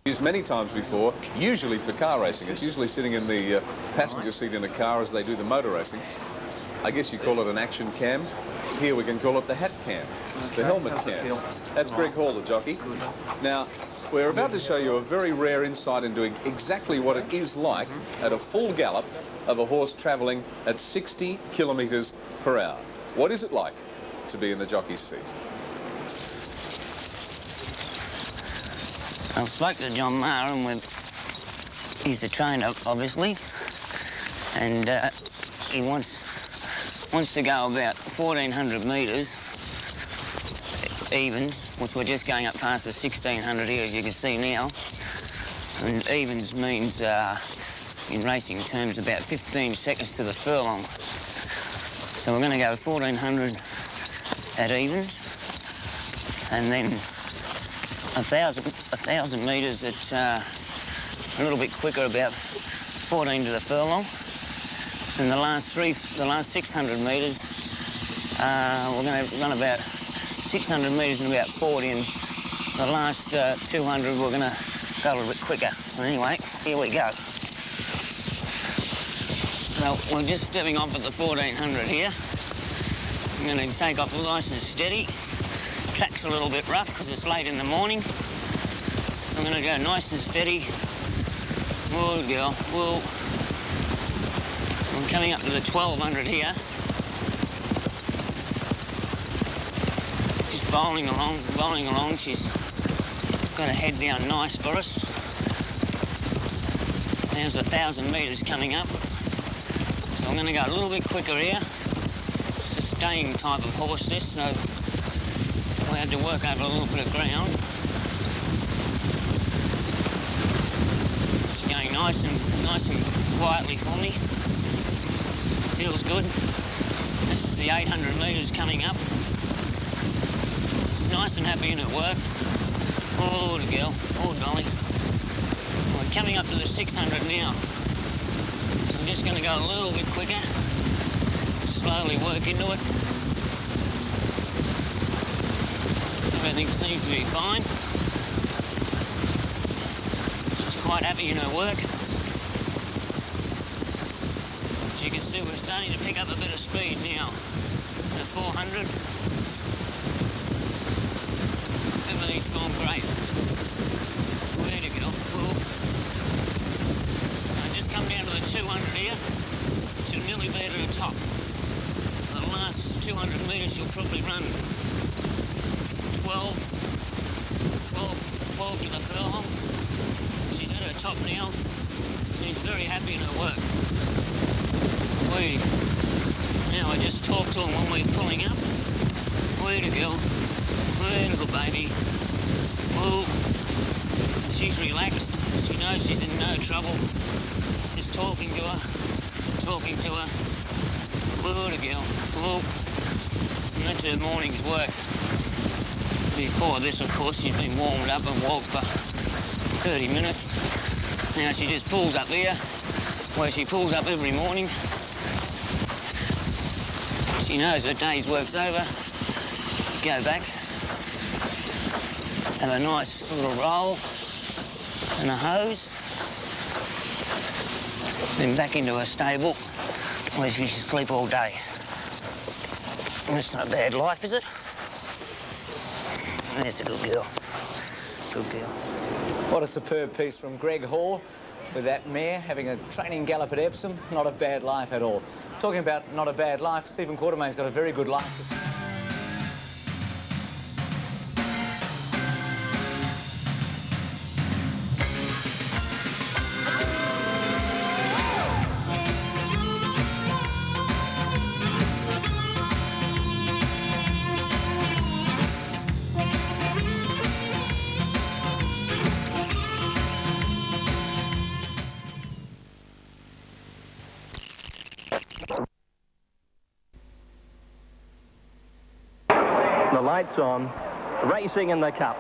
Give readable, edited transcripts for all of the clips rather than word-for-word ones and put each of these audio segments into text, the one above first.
Used many times before, usually for car racing. It's usually sitting in the passenger seat in a car as they do the motor racing. I guess you call it an action cam. Here we can call it the hat cam, the helmet cam. That's Greg Hall, the jockey. Now, we're about to show you a very rare insight into exactly what it is like at a full gallop of a horse travelling at 60 kilometres per hour. What is it like to be in the jockey's seat? I've spoke to John Maher, and he's the trainer, obviously, and he wants to go about 1,400 metres evens, which we're just going up past the 1,600 here, as you can see now. And evens means, in racing terms, about 15 seconds to the furlong. So we're going to go 1,400 at evens, and then 1,000 metres at a little bit quicker, about 14 to the furlong. And the last 600 metres, we're going to run about 600 metres in about 40, and the last 200 we're going to go a little bit quicker. Anyway, here we go. So we're just stepping off at the 1,400 here. I'm going to take off nice and steady. Track's a little bit rough because it's late in the morning. So I'm going to go nice and steady. Whoa, girl, whoa. I'm coming up to the 1,200 here. She's bowling along. She's got her head down nice for us. There's 1,000 metres coming up. So I'm going to go a little bit quicker here. It's a staying type of horse, this, so we had to work over a little bit of ground. It's going nice and quietly for me. Feels good. This is the 800 metres coming up. It's nice and happy in her work. Oh, the girl. Oh, dolly. We're coming up to the 600 now. So I'm just going to go a little bit quicker. Slowly work into it. Everything seems to be fine. She's quite happy in her work. As you can see, we're starting to pick up a bit of speed now. The 400. Everything's gone great. Where to go? Well, I just come down to the 200 here. She'll nearly be at the top. For the last 200 metres, she'll probably run 12 to the furlong. She's at her top now. She's very happy in her work. Now I just talk to him when we're pulling up. Where to go? Where to go, baby? Oh, she's relaxed. She knows she's in no trouble. Just talking to her. Where to go? Oh, and that's her morning's work. Before this, of course, she's been warmed up and walked for 30 minutes. Now she just pulls up here, where she pulls up every morning. She knows her day's work's over. Go back, have a nice little roll and a hose. Then back into her stable, where she should sleep all day. That's not a bad life, is it? That's a good girl. Good girl. What a superb piece from Greg Hall with that mare having a training gallop at Epsom. Not a bad life at all. Talking about not a bad life, Stephen Quartermain's got a very good life. The lights on, racing in the Cup.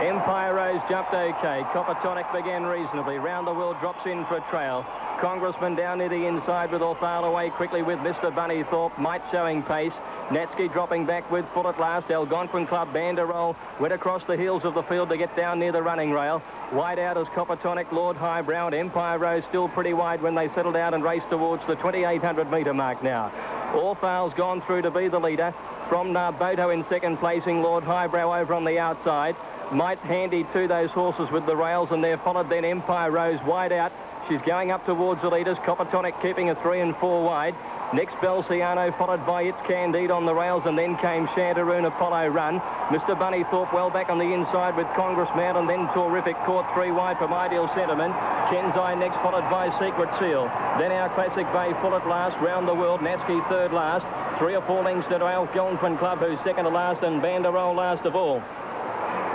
Empire Rose jumped okay. Coppertonic began reasonably. Round the World drops in for a trail. Congressman down near the inside with Orthal away quickly with Mr. Bunnythorpe. Might showing pace. Natsky dropping back with full at last. Algonquin Club Banderole went across the heels of the field to get down near the running rail. Wide out as Coppertonic, Lord Highbrow, and Empire Rose still pretty wide when they settled out and raced towards the 2,800 metre mark now. Orthal's gone through to be the leader. From Narboto in second placing, Lord Highbrow over on the outside. Might handy to those horses with the rails, and they're followed then Empire Rose wide out. She's going up towards the leaders. Coppertonic keeping a 3 and 4 wide. Next, Belciano, followed by It's Candide on the rails, and then came Chanteroon Apollo Run. Mr. Bunnythorpe well back on the inside with Congressman, and then Terrific caught 3 wide from Ideal Sentiment. Kenzai next, followed by Secret Seal. Then our Classic Bay full at last. Round the World, Natsky third last. 3 or 4 lengths to Algonquin Club, who's second to last, and Banderole last of all.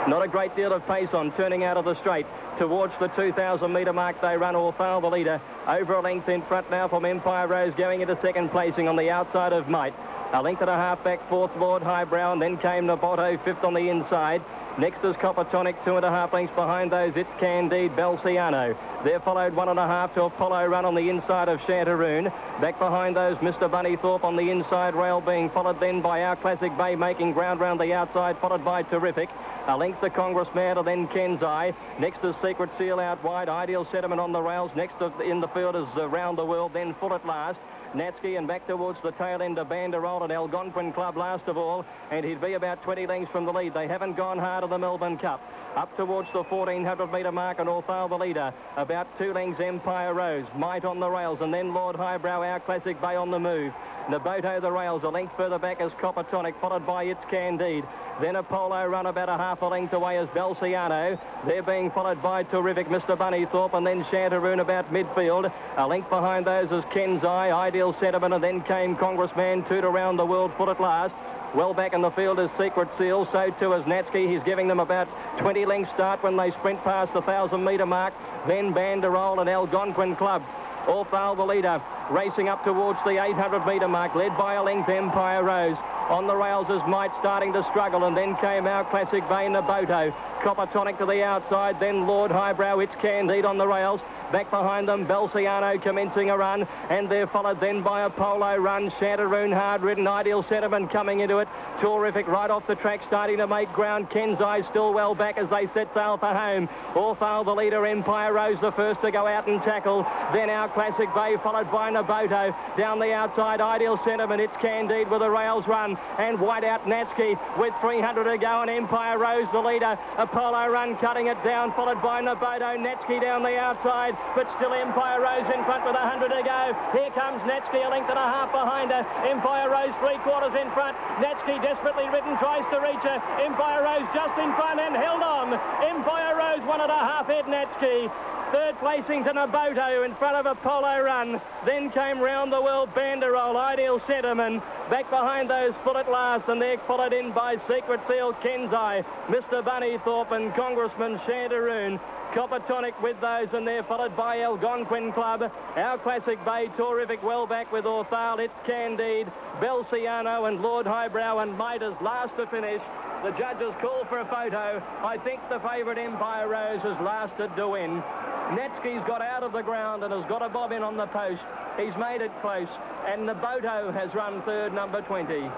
Not a great deal of pace on turning out of the straight. Towards the 2,000 metre mark, they run Orthal, the leader. Over a length in front now from Empire Rose, going into second placing on the outside of Might. A length and a half back, fourth Lord Highbrow, and then came Naboto, fifth on the inside. Next is Coppertonic, 2.5 lengths behind those. It's Candide, Belciano. They're followed 1.5 to Apollo Run on the inside of Chanteroon. Back behind those, Mr. Bunnythorpe on the inside rail, being followed then by our Classic Bay, making ground round the outside, followed by Terrific. A length to Congressman, and then Kenzai. Next is Secret Seal out wide. Ideal Sentiment on the rails. Next in the field is Round the World, then full at last. Natsky, and back towards the tail end of Banderole and Algonquin Club last of all, and he'd be about 20 lengths from the lead. They haven't gone hard in the Melbourne Cup. Up towards the 1,400 metre mark, and Orthal the leader. About 2 lengths Empire Rose. Might on the rails, and then Lord Highbrow, our Classic Bay on the move. Naboto the rails, a length further back as Coppertonic, followed by It's Candide. Then Apollo Run about a half a length away as Belciano. They're being followed by Terrific, Mr. Bunnythorpe, and then Chanteroon about midfield. A length behind those is Kenzai, Ideal Sentiment, and then came Congressman, 2 to Round the World, full at last. Well back in the field is Secret Seal, so too is Natsky. He's giving them about 20 lengths start when they sprint past the 1,000 metre mark. Then Banderole and Algonquin Club. Orthal the leader, racing up towards the 800 metre mark, led by a length Empire Rose. On the rails is Might starting to struggle, and then came our Classic Bay, Naboto. Coppertonic to the outside, then Lord Highbrow, It's Candide on the rails. Back behind them, Belciano commencing a run, and they're followed then by Apollo Run. Chanteroon hard-ridden, Ideal Sentiment coming into it. Terrific right off the track, starting to make ground. Kenzai still well back as they set sail for home. Orthal the leader, Empire Rose the first to go out and tackle. Then our Classic Bay, followed by Naboto. Down the outside, Ideal Sentiment, It's Candide with a rails run, and wide out Natsky with 300 to go, and Empire Rose the leader. Apollo Run cutting it down, followed by Naboto. Natsky down the outside, but still Empire Rose in front with 100 to go. Here comes Natsky, a length and a half behind her. Empire Rose 3/4 in front. Natsky desperately ridden, tries to reach her. Empire Rose just in front and held on. Empire Rose 1.5 head Natsky. Third placing to Naboto in front of Apollo Run. Then came Round the World, Banderole, Ideal Sentiment. Back behind those full at last, and they're followed in by Secret Seal, Kenzai, Mr. Bunnythorpe, and Congressman Chanteroon. Coppertonic with those, and they're followed by Algonquin Club. Our Classic Bay, Terrific well back with Orthal, It's Candide, Belciano, and Lord Highbrow, and Might is last to finish. The judges call for a photo. I think the favourite Empire Rose has lasted to win. Natsky's got out of the ground and has got a bob in on the post. He's made it close, and Naboto has run third, number 20.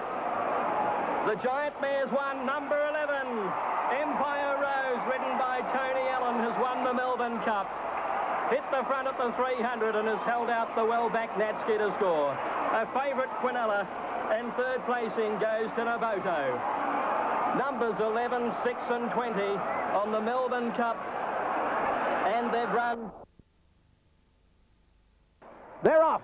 The Giant Mares won, number 11. Empire Rose, ridden by Tony Allen, has won the Melbourne Cup. Hit the front at the 300 and has held out the well-back Natsky to score. A favourite Quinella, and third placing goes to Naboto. Numbers 11, 6 and 20 on the Melbourne Cup, and they've run. They're off.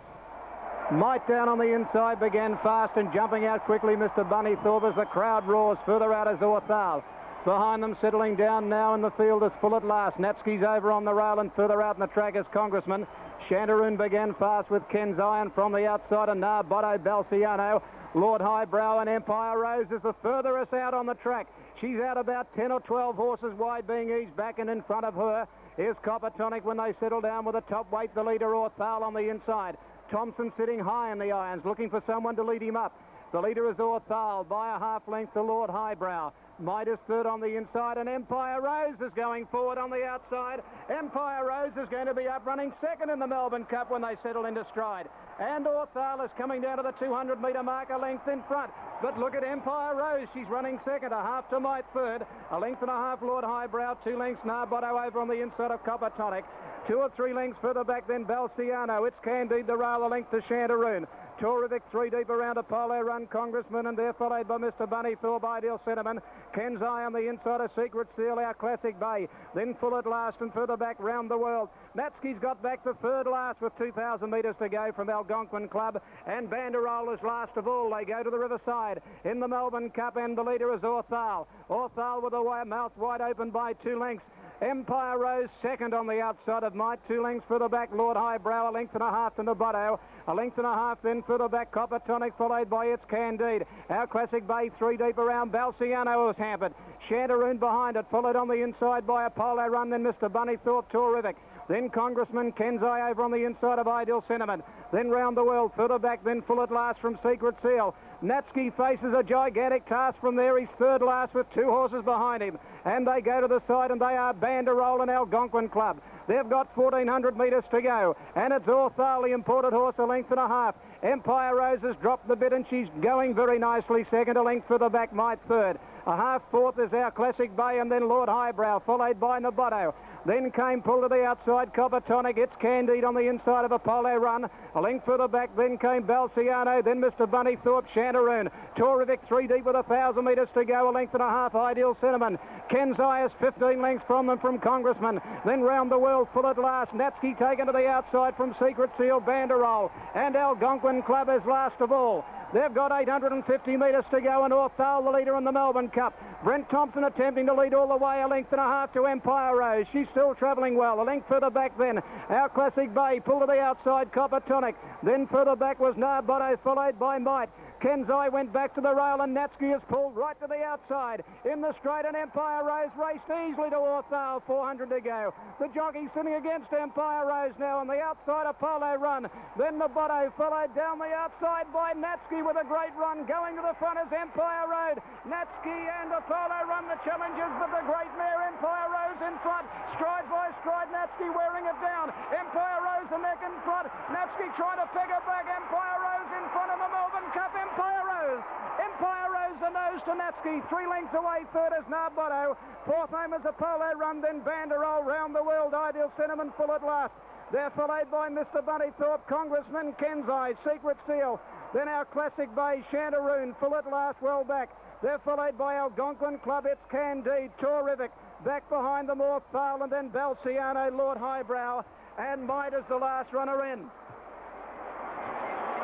Might down on the inside began fast and jumping out quickly, Mr. Bunnythorpe, as the crowd roars. Further out is Orthal. Behind them, settling down now in the field, is full at last. Natsky's over on the rail, and further out in the track is Congressman. Chanteroon began fast with Kenzai, and from the outside, and Narboto, Belciano. Lord Highbrow and Empire Rose is the furthest out on the track. She's out about 10 or 12 horses wide, being eased back, and in front of her is Coppertonic when they settle down with a top weight, the leader Orthal on the inside. Thompson sitting high in the irons, looking for someone to lead him up. The leader is Orthal by a half length to Lord Highbrow. Midas third on the inside, and Empire Rose is going forward on the outside. Empire Rose is going to be up running second in the Melbourne Cup when they settle into stride. And Orthal is coming down to the 200-metre mark, a length in front. But look at Empire Rose. She's running second, a half to Might third, a length and a half Lord Highbrow, 2 lengths Narbotto over on the inside of Copper Tonic. 2 or 3 lengths further back then Balciano. It's Candide the rail, a length to Chandaroon. Terrific 3 deep around Apollo Run Congressman, and they're followed by Mr. Bunny Thorpe, Ideal Cinnamon. Kenzai on the inside of Secret Seal, our Classic Bay. Then Full at Last, and further back Round the World. Natski's got back to third last with 2,000 metres to go from Algonquin Club, and Banderole is last of all. They go to the Riverside in the Melbourne Cup, and the leader is Orthal. Orthal with a mouth wide open by 2 lengths. Empire Rose second on the outside of Might, 2 lengths further back Lord Highbrow, a length and a half to Narbotto, a length and a half then further back Copper Tonic, followed by It's Candide. Our Classic Bay 3 deep around Balciano was hampered. Chandaroon behind it, followed on the inside by Apollo Run, then Mr. Bunny Thorpe, Terrific. Then Congressman Kenzai over on the inside of Ideal Cinnamon. Then Round the World, further back, then Full at Last from Secret Seal. Natski faces a gigantic task from there. He's third last with 2 horses behind him. And they go to the side, and they are Banderole and Algonquin Club. They've got 1,400 metres to go. And it's Orthal, the imported horse, a length and a half. Empire Rose has dropped the bit, and she's going very nicely. Second, a length further back, Might third. A half fourth is our Classic Bay, and then Lord Highbrow, followed by Narbotto. Then came Pull to the outside, Copper Tonic. It's Candide on the inside of Apollo Run. A length further back, then came Balciano. Then Mr. Bunny Thorpe, Chandaroon. Terrific 3 deep with 1,000 metres to go. A length and a half, Ideal Cinnamon. Kenzai is 15 lengths from them from Congressman. Then Round the World, Full at Last. Natski taken to the outside from Secret Seal, Banderole. And Algonquin Club is last of all. They've got 850 metres to go, and Orthal, the leader in the Melbourne Cup. Brent Thompson attempting to lead all the way, a length and a half to Empire Rose. She's still travelling well. A length further back then, our Classic Bay, Pull to the outside, Copper Tonic. Then further back was Narbotto, followed by Might. Kenzai went back to the rail, and Natski is pulled right to the outside. In the straight, and Empire Rose raced easily to Orthal, 400 to go. The jockey sitting against Empire Rose now on the outside, Apollo Run. Then Narbotto followed down the outside by Natski with a great run. Going to the front is Empire Road. Natski and Apollo Run the challengers, but the great mare Empire Rose in front. Stride by stride, Natski wearing it down. Empire Rose a neck in front. Natski trying to peg her back. Empire Rose in front of the Melbourne Cup. Empire Rose. Empire Rose the nose to Natski. 3 lengths away. Third is Narbotto. Fourth home is Apollo Run. Then Banderole, Round the World, Ideal Cinnamon, Full at Last. They're followed by Mr. Bunny Thorpe, Congressman Kenzai, Secret Seal. Then our Classic Bay, Chandaroon, Full at Last, well back. They're followed by Algonquin Club, It's Candide, Terrific. Back behind them, Orthal, and then Balciano, Lord Highbrow, and Might is the last runner in.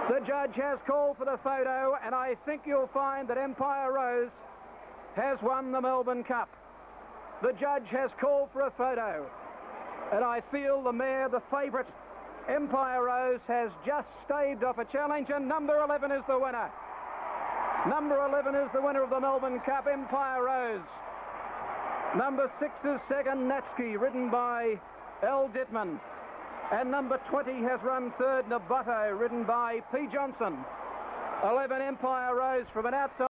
The judge has called for the photo, and I think you'll find that Empire Rose has won the Melbourne Cup. The judge has called for a photo, and I feel the mare, the favourite, Empire Rose, has just staved off a challenge, and number 11 is the winner. Number 11 is the winner of the Melbourne Cup, Empire Rose. Number 6 is second, Natski, ridden by L. Dittman. And number 20 has run third, Narbotto, ridden by P. Johnson. 11, Empire Rose from an outside.